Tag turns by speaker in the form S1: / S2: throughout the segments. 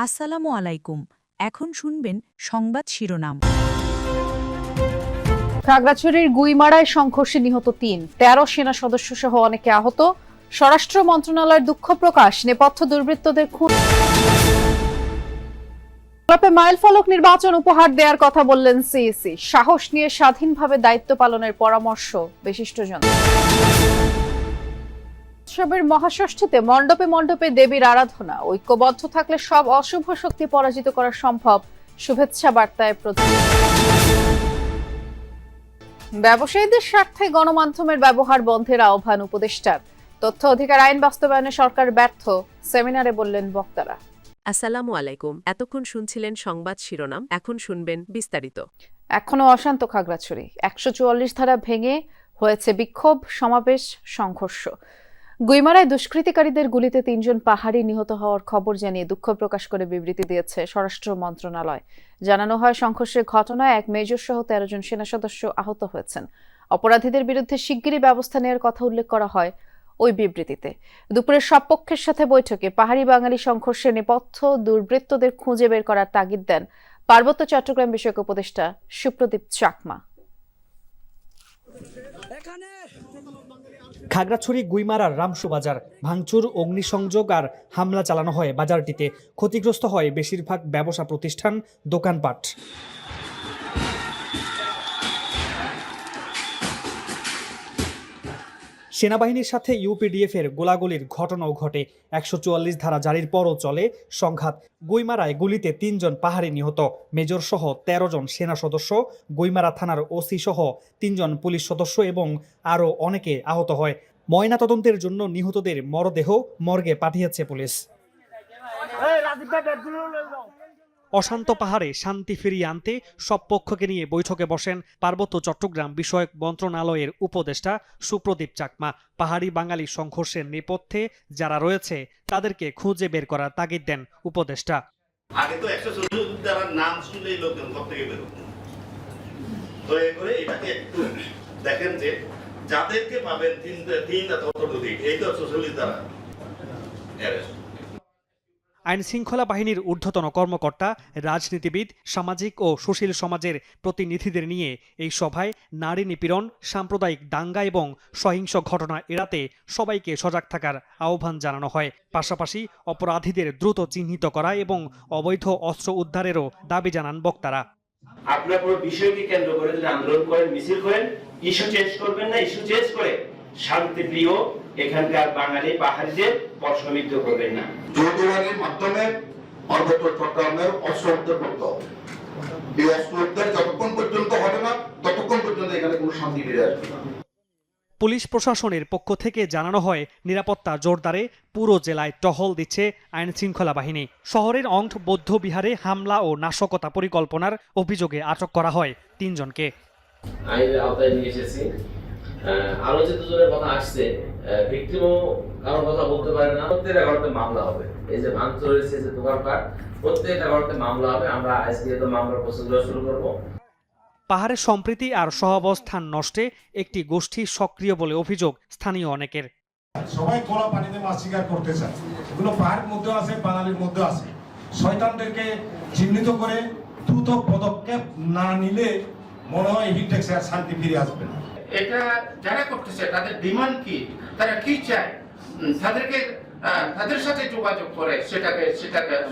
S1: আসসালামু আলাইকুম। এখন শুনবেন সংবাদ শিরোনাম।
S2: খাগড়াছড়ির গুইমারায় সংঘর্ষে নিহত 13 সেনা সদস্য সহ অনেকে আহত। স্বরাষ্ট্র মন্ত্রণালয়ের দুঃখ প্রকাশ, নেপথ্য দুর্বৃত্তদের খুন। মাইল ফলক নির্বাচন উপহার দেওয়ার কথা বললেন সিইসি। সাহস নিয়ে স্বাধীনভাবে দায়িত্ব পালনের পরামর্শ বিশিষ্টজন। উৎসবের মহাষষ্ঠীতে মণ্ডপে মণ্ডপে দেবীর আরাধনা। ঐক্যবদ্ধ থাকলে সব অশুভ শক্তি পরাজিত করা সম্ভব, শুভেচ্ছা বার্তায় প্রধান। ব্যবসায়ীদের স্বার্থে গণমাধ্যমের ব্যবহার বন্ধের আহ্বান উপদেষ্টার। তথ্য অধিকার আইন বাস্তবায়নে সরকার ব্যর্থ, সেমিনারে বললেন বক্তারা।
S3: আসসালামু আলাইকুম। এতক্ষণ শুনছিলেন সংবাদ শিরোনাম, এখন শুনবেন বিস্তারিত।
S2: এখনো অশান্ত খাগড়াছড়ি। 144 ধারা ভেঙে হয়েছে বিক্ষোভ, সমাবেশ, সংঘর্ষ। গুইমারায় দুষ্কৃতিকারীদের গুলিতে 3 জন পাহাড়ি নিহত হওয়ার খবর জানিয়ে দুঃখ প্রকাশ করে বিবৃতি দিয়েছে স্বরাষ্ট্র মন্ত্রণালয়। জানানো হয়, সংঘর্ষের ঘটনায় এক মেজর সহ 13 জন সেনা সদস্য আহত হয়েছেন। অপরাধীদের বিরুদ্ধে শিগগিরই ব্যবস্থা নেওয়ার কথা উল্লেখ করা হয় ওই বিবৃতিতে। দুপুরে সব পক্ষের সাথে বৈঠকে পাহাড়ি বাঙালি সংঘর্ষের নেপথ্য দুর্বৃত্তদের খুঁজে বের করার তাগিদ দেন পার্বত্য চট্টগ্রাম বিষয়ক উপদেষ্টা সুপ্রদীপ চাকমা।
S4: খাগড়াছড়ি গুইমারার রামসু বাজার ভাঙচুর, অগ্নিসংযোগ আর হামলা চালানো হয় বাজারটিতে। ক্ষতিগ্রস্ত হয় বেশিরভাগ ব্যবসা প্রতিষ্ঠান, দোকানপাট। সেনাবাহিনীর সাথে ইউপিডিএফের গোলাগুলির ঘটনাও ঘটে। 144 ধারা জারির পরও চলে সংঘাত। গুইমারায় গুলিতে 3 জন পাহাড়ি নিহত, মেজর সহ 13 জন সেনা সদস্য, গুইমারা থানার ওসি সহ 3 জন পুলিশ সদস্য এবং আরও অনেকে আহত হয়। ময়নাতদন্তের জন্য নিহতদের মরদেহ মর্গে পাঠিয়েছে পুলিশ। অশান্ত পাহাড়ে শান্তি ফিরিয়ে আনতে সব পক্ষকে নিয়ে বৈঠকে বসেন পার্বত্য চট্টগ্রাম বিষয়ক মন্ত্রণালয়ের উপদেষ্টা সুপ্রদীপ চাকমা। পাহাড়ি বাঙালি সংঘর্ষের নেপথ্যে যারা রয়েছে তাদেরকে খুঁজে বের করার তাগিদ দেন উপদেষ্টা।
S5: আগে তো 140 ধারার নাম শুনলেই লোকজন ঘর থেকে বের হতো। দয়া করে এটাকে একটু দেখেন যে যাদেরকে পাবেন 3 এই তো 140 ধারা অ্যারেস্ট।
S4: আইন শৃঙ্খলা বাহিনীর ঊর্ধ্বতন কর্মকর্তা, রাজনীতিবিদ, সামাজিক ও সুশীল সমাজের প্রতিনিধিদের নিয়ে এই সভায় নারী নিপীড়ন, সাম্প্রদায়িক দাঙ্গা এবং সহিংস ঘটনা এড়াতে সবাইকে সজাগ থাকার আহ্বান জানানো হয়। পাশাপাশি অপরাধীদের দ্রুত চিহ্নিত করা এবং অবৈধ অস্ত্র উদ্ধারেরও দাবি জানান বক্তারা।
S6: আপনারা পুরো বিষয়কে কেন্দ্র করে যদি আন্দোলন করেন, মিছিল করেন, ইস্যু চেঞ্জ করবেন না, ইস্যু চেঞ্জ করে শান্তিপ্রিয় এখানকার বাঙালি পাহাড়িদের প্রশ্নবিদ্ধ করবেন না।
S7: যৌথবাহিনীর মাধ্যমে পার্বত্য চট্টগ্রামের অস্ত্র উদ্ধার করতে হবে। এই অস্ত্র উদ্ধার যতক্ষণ পর্যন্ত হবে না, ততক্ষণ পর্যন্ত এখানে কোনো শান্তি ফিরে আসবে না।
S4: পুলিশ প্রশাসনের পক্ষ থেকে জানানো হয়, নিরাপত্তা জোরদারে পুরো জেলায় টহল দিচ্ছে আইন শৃঙ্খলা বাহিনী। শহরের অংশ বৌদ্ধ বিহারে হামলা ও নাশকতা পরিকল্পনার অভিযোগে আটক করা হয় 3 জনকে।
S8: আইনের আওতায় নিয়ে এসেছি। আরো যে 2 জনের কথা আসছে, ভিকটিমও কারোর কথা বলতে পারে না। প্রত্যেকটা ঘটনাতে মামলা হবে। এই যে ভাঙচুর হয়েছে, যে দোকানপাট, প্রত্যেকটা ঘটনাতে মামলা হবে। আমরা আজকে তো মামলার প্রসিডিউর শুরু করব।
S4: পাহাড়ের সম্প্রীতি আর সহাবস্থান নষ্টে একটি গোষ্ঠী সক্রিয় বলে অভিযোগ স্থানীয় অনেকের।
S9: সবাই খোলা পানিতে মাছ শিকার করতে চায়, এগুলো পাহাড়ের মধ্যে আছে, বাঙালির মধ্যে আছে। শয়তানদেরকে চিহ্নিত করে দ্রুত পদক্ষেপ না নিলে মনে হয় হিটেক্সে আর শান্তি ফিরে আসবে না।
S10: এটা যারা করতেছে তাদের ডিমান্ড কি, তারা কি চায়, তাদের সাথে যোগাযোগ করে সেটাকে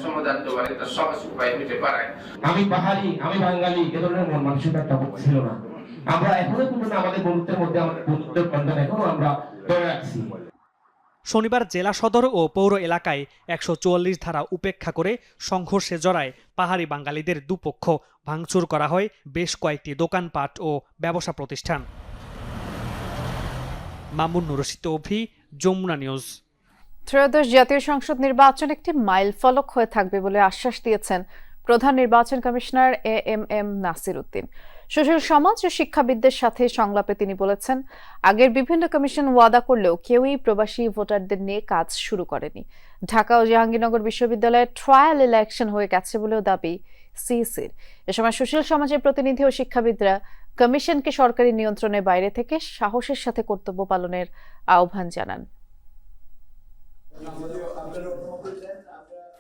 S10: সমাধান দেওয়ার একটা সহজ উপায় হতে পারে।
S6: আমি পাহাড়ি, আমি বাঙালি, এ ধরনের মন মানসিকতা ছিল না। আমরা এখনো কিন্তু আমাদের বন্ধুত্বের মধ্যে আমাদের বন্ধুত্বের বন্ধন এখনো আমরা ধরে রাখছি।
S4: শনিবার জেলা সদর ও পৌর এলাকায় 144 ধারা উপেক্ষা করে সংঘর্ষে জড়ায় পাহাড়ি বাঙালিদের দুপক্ষ। ভাঙচুর করা হয় বেশ কয়েকটি দোকানপাট ও ব্যবসা প্রতিষ্ঠান। মামুন রশিদ অভি, যমুনা নিউজ।
S2: ত্রয়োদশ জাতীয় সংসদ নির্বাচন একটি মাইল ফলক হয়ে থাকবে বলে আশ্বাস দিয়েছেন প্রধান নির্বাচন কমিশনার এএমএম নাসির উদ্দিন। সুশীল সমাজ ও শিক্ষাবিদদের সাথে সংলাপে তিনি বলেছেন, আগের বিভিন্ন কমিশন ওয়াদা করলেও কেউই প্রবাসী ভোটারদের নিয়ে কাজ শুরু করেনি। ঢাকা ও জাহাঙ্গীরনগর বিশ্ববিদ্যালয়ে ট্রায়াল ইলেকশন হয়ে গেছে বলেও দাবি সিইসির। এ সময় সুশীল সমাজের প্রতিনিধি ও শিক্ষাবিদরা কমিশনকে সরকারি নিয়ন্ত্রণের বাইরে থেকে সাহসের সাথে কর্তব্য পালনের আহ্বান জানান।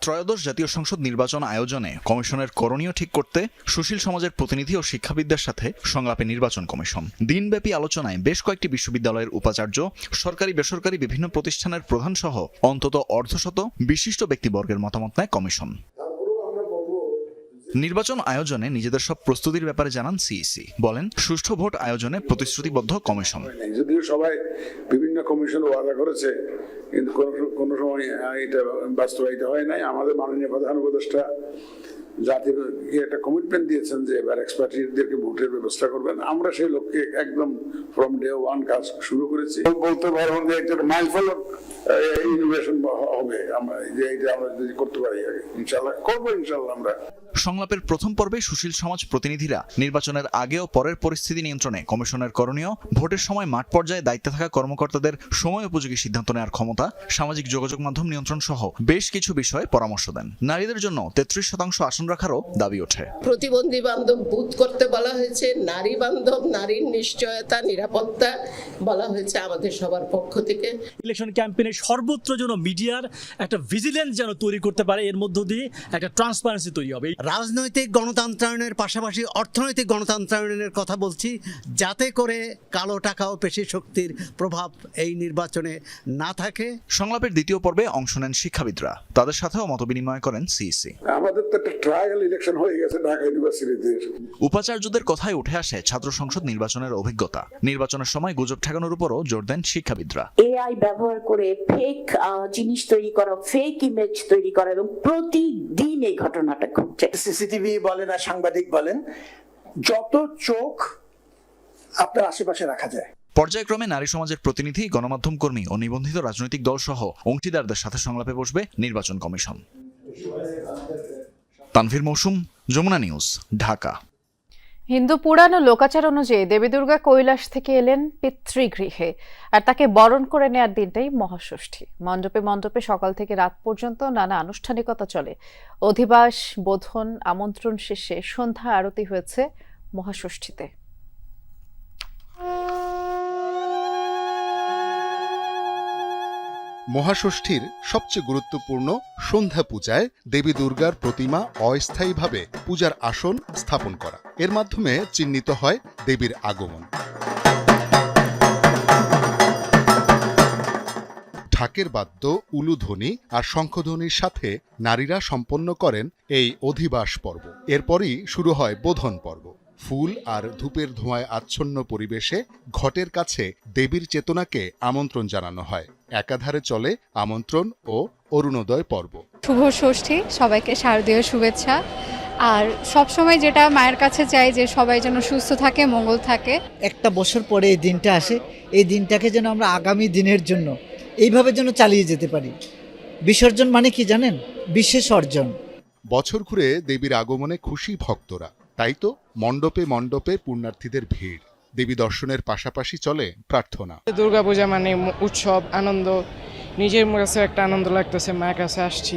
S11: ত্রয়োদশ জাতীয় সংসদ নির্বাচন আয়োজনে কমিশনের করণীয় ঠিক করতে সুশীল সমাজের প্রতিনিধি ও শিক্ষাবিদদের সাথে সংলাপে নির্বাচন কমিশন। দিনব্যাপী আলোচনায় বেশ কয়েকটি বিশ্ববিদ্যালয়ের উপাচার্য, সরকারি বেসরকারি বিভিন্ন প্রতিষ্ঠানের প্রধান সহ অন্তত অর্ধশত বিশিষ্ট ব্যক্তিবর্গের মতামত নেয় কমিশন। নির্বাচন আয়োজনে নিজেদের সব প্রস্তুতির ব্যাপারে জানান সিইসি। বলেন, সুষ্ঠু ভোট আয়োজনে প্রতিশ্রুতিবদ্ধ কমিশন।
S12: যদিও সবাই বিভিন্ন কমিশন ওয়াদা করেছে, কিন্তু কোনো সময় এটা বাস্তবায়িত হয় নাই। আমাদের মাননীয় প্রধান উপদেষ্টা জাতির একটা কমিটমেন্ট দিয়েছেন যে এবার এক্সপার্টদেরকে ভোটের ব্যবস্থা করবেন। আমরা সেই লক্ষ্যে একদম ফ্রম ডে ওয়ান কাজ শুরু করেছি। বলতে পারবো যে এটা মাইলফলক ইনোভেশন হবে, আমরা যে এটা আমরা যদি করতে পারি ইনশাআল্লাহ করবো। ইনশাআল্লাহ আমরা
S11: সংলাপের প্রথম পর্বে সুশীল সমাজ প্রতিনিধিরা নির্বাচনের আগে ও পরের পরিস্থিতি নিয়ন্ত্রণে কমিশনের করণীয়, ভোটের সময় মাঠ পর্যায়ে দায়িত্বে থাকা কর্মকর্তাদের সময় উপযোগী সিদ্ধান্ত নেওয়ার ক্ষমতা, সামাজিক যোগাযোগ মাধ্যম নিয়ন্ত্রণ সহ বেশ কিছু বিষয়ে পরামর্শ দেন। নারীদের জন্য 33% আসন রাখারও দাবি ওঠে।
S13: প্রতিবন্ধী বান্ধব বুথ করতে বলা হয়েছে, নারী বান্ধব, নারীর নিশ্চয়তা, নিরাপত্তা বলা হয়েছে আমাদের সবার পক্ষ থেকে।
S14: ইলেকশন ক্যাম্পেইনে সর্বত্র যেন মিডিয়ার একটা ভিজিলেন্স যেন তৈরি করতে পারে, এর মধ্য দিয়ে একটা ট্রান্সপারেন্সি তৈরি হবে।
S15: রাজনৈতিক গণতন্ত্রায়নের পাশাপাশি অর্থনৈতিক গণতন্ত্রায়নের কথা বলছি, যাতে করে কালো টাকা ও পেশি শক্তির প্রভাব এই নির্বাচনে না থাকে।
S11: সংলাপের দ্বিতীয় পর্বে অংশ নেন শিক্ষাবিদরা। তাদের সাথেও মতবিনিময় করেন সিইসি।
S12: আমাদের তো একটা ট্রায়াল ইলেকশন হয়ে গেছে ঢাকা ইউনিভার্সিটিতে।
S11: উপাচার্যদের কথায় উঠে আসে ছাত্র সংসদ নির্বাচনের অভিজ্ঞতা। নির্বাচনের সময় গুজব ঠেকানোর উপরও জোর দেন শিক্ষাবিদরা।
S16: এআই ব্যবহার করে ফেক জিনিস তৈরি করা, ফেক ইমেজ তৈরি করা, এবং প্রতিদিন এই ঘটনাটা ঘটছে।
S17: সিসিটিভি বলেন আর সাংবাদিক বলেন, যত চোখ আপনার আশেপাশে রাখা যায়।
S11: পর্যায়ক্রমে নারী সমাজের প্রতিনিধি, গণমাধ্যম কর্মী ও নিবন্ধিত রাজনৈতিক দল সহ অংশীদারদের সাথে সংলাপে বসবে নির্বাচন কমিশন। তানভীর মৌসুম, যমুনা নিউজ, ঢাকা।
S2: হিন্দু পুরাণ ও লোকাচার অনুযায়ী দেবী দুর্গা কৈলাস থেকে এলেন পিতৃগৃহে, আর তাকে বরণ করে নেয়ার দিনটাই মহাষষ্ঠী। মণ্ডপে মণ্ডপে সকাল থেকে রাত পর্যন্ত নানা আনুষ্ঠানিকতা চলে। অধিবাস, বোধন, আমন্ত্রণ শেষে সন্ধ্যা আরতি হয়েছে মহাষষ্ঠীতে।
S18: মহাষষ্ঠীর সবচেয়ে গুরুত্বপূর্ণ সন্ধ্যা পূজায় দেবী দুর্গার প্রতিমা অস্থায়ীভাবে পূজার আসন স্থাপন করা। এর মাধ্যমে চিহ্নিত হয় দেবীর আগমন। ঢাকের বাদ্য, উলুধ্বনি আর শঙ্খধ্বনির সাথে নারীরা সম্পন্ন করেন এই অধিবাস পর্ব। এরপরই শুরু হয় বোধন পর্ব। ফুল আর ধূপের ধোঁয়ায় আচ্ছন্ন পরিবেশে ঘটের কাছে দেবীর চেতনাকে আমন্ত্রণ জানানো হয়। একাধারে চলে আমন্ত্রণ ও অরুণোদয় পর্ব।
S19: শুভ ষষ্ঠী, সবাইকে শারদীয় শুভেচ্ছা। আর সবসময় যেটা মায়ের কাছে চাই যে সবাই যেন সুস্থ থাকে, মঙ্গল থাকে।
S20: একটা বছর পরে এই দিনটা আসে, এই দিনটাকে যেন আমরা আগামী দিনের জন্য এইভাবে যেন চালিয়ে যেতে পারি। বিসর্জন মানে কি জানেন? বিশেষ অর্জন।
S18: বছর ঘুরে দেবীর আগমনে খুশি ভক্তরা, তাই তো মণ্ডপে মণ্ডপে পুণ্যার্থীদের ভিড়। দেবী দর্শনের পাশাপাশি চলে প্রার্থনা।
S21: দুর্গাপূজা মানে উৎসব, আনন্দ। নিজের কাছে একটা আনন্দ লাগতেছে, মায়ের কাছে আসছি।